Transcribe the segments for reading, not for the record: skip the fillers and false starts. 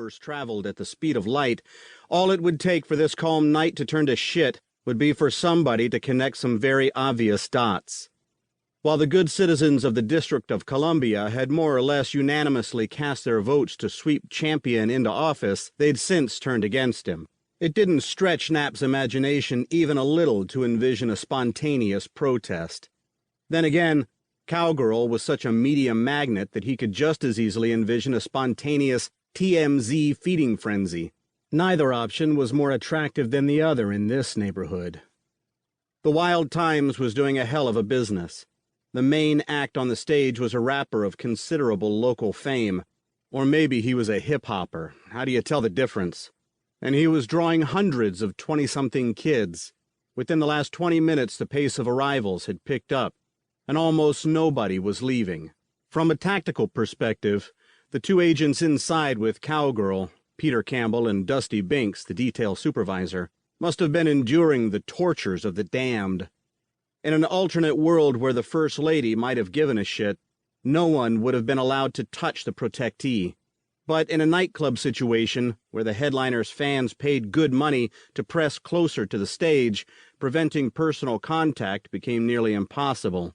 hours traveled at the speed of light, all it would take for this calm night to turn to shit would be for somebody to connect some very obvious dots. While the good citizens of the District of Columbia had more or less unanimously cast their votes to sweep Champion into office, they'd since turned against him. It didn't stretch Knapp's imagination even a little to envision a spontaneous protest. Then again, Cowgirl was such a media magnet that he could just as easily envision a spontaneous TMZ feeding frenzy. Neither option was more attractive than the other in this neighborhood. The Wild Times was doing a hell of a business. The main act on the stage was a rapper of considerable local fame. Or maybe he was a hip-hopper. How do you tell the difference? And he was drawing hundreds of 20-something kids. Within the last 20 minutes, the pace of arrivals had picked up, and almost nobody was leaving. From a tactical perspective, the two agents inside with Cowgirl, Peter Campbell and Dusty Binks, the detail supervisor, must have been enduring the tortures of the damned. In an alternate world where the First Lady might have given a shit, no one would have been allowed to touch the protectee. But in a nightclub situation, where the headliner's fans paid good money to press closer to the stage, preventing personal contact became nearly impossible.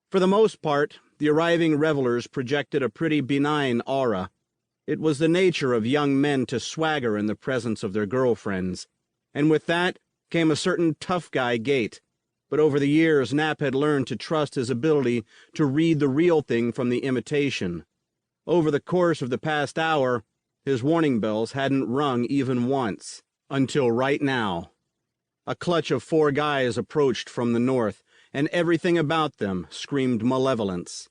For the most part, the arriving revelers projected a pretty benign aura. It was the nature of young men to swagger in the presence of their girlfriends, and with that came a certain tough guy gait. But over the years, Knapp had learned to trust his ability to read the real thing from the imitation. Over the course of the past hour, his warning bells hadn't rung even once, until right now. A clutch of 4 guys approached from the north, and everything about them screamed malevolence.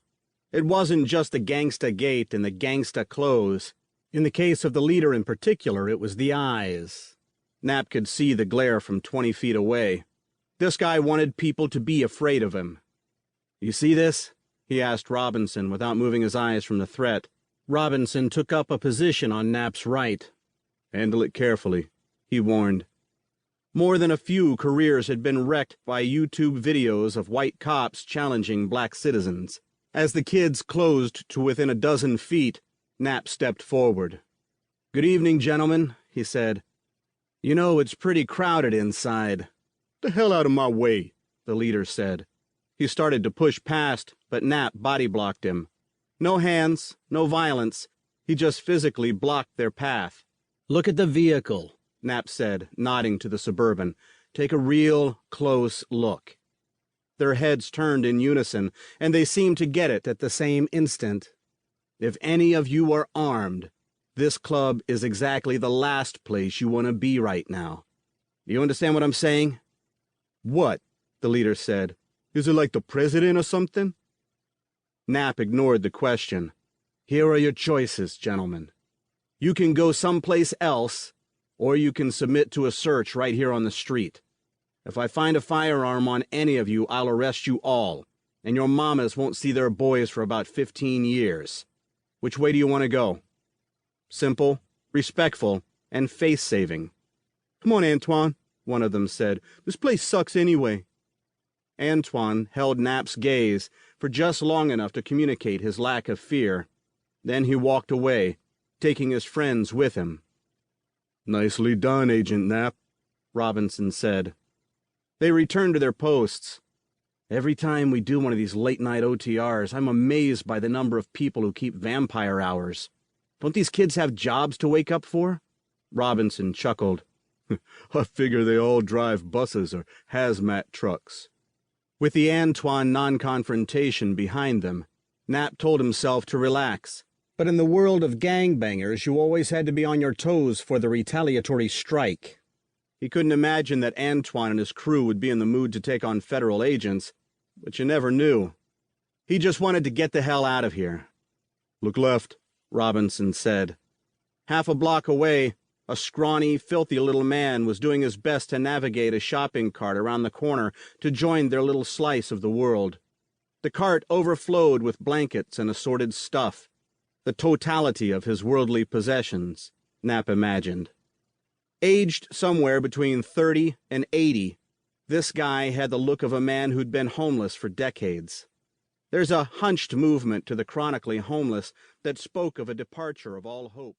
It wasn't just the gangsta gait and the gangsta clothes. In the case of the leader in particular, it was the eyes. Knapp could see the glare from 20 feet away. This guy wanted people to be afraid of him. "You see this?" he asked Robinson without moving his eyes from the threat. Robinson took up a position on Knapp's right. "Handle it carefully," he warned. More than a few careers had been wrecked by YouTube videos of white cops challenging black citizens. As the kids closed to within a dozen feet, Knapp stepped forward. "Good evening, gentlemen," he said. "You know, it's pretty crowded inside." "The hell out of my way," the leader said. He started to push past, but Knapp body-blocked him. No hands, no violence. He just physically blocked their path. "Look at the vehicle," Knapp said, nodding to the Suburban. "Take a real close look." Their heads turned in unison, and they seemed to get it at the same instant. "If any of you are armed, this club is exactly the last place you want to be right now. Do you understand what I'm saying?" "What?" the leader said. "Is it like the president or something?" Knapp ignored the question. "Here are your choices, gentlemen. You can go someplace else, or you can submit to a search right here on the street. If I find a firearm on any of you, I'll arrest you all, and your mamas won't see their boys for about 15 years. Which way do you want to go?" Simple, respectful, and face-saving. "Come on, Antoine," one of them said. "This place sucks anyway." Antoine held Knapp's gaze for just long enough to communicate his lack of fear. Then he walked away, taking his friends with him. "Nicely done, Agent Knapp," Robinson said. They returned to their posts. "Every time we do one of these late-night OTRs, I'm amazed by the number of people who keep vampire hours. Don't these kids have jobs to wake up for?" Robinson chuckled. "I figure they all drive buses or hazmat trucks." With the Antoine non-confrontation behind them, Knapp told himself to relax. But in the world of gangbangers, you always had to be on your toes for the retaliatory strike. He couldn't imagine that Antoine and his crew would be in the mood to take on federal agents, but you never knew. He just wanted to get the hell out of here. "Look left," Robinson said. Half a block away, a scrawny, filthy little man was doing his best to navigate a shopping cart around the corner to join their little slice of the world. The cart overflowed with blankets and assorted stuff. The totality of his worldly possessions, Knapp imagined. Aged somewhere between 30 and 80, this guy had the look of a man who'd been homeless for decades. There's a hunched movement to the chronically homeless that spoke of a departure of all hope.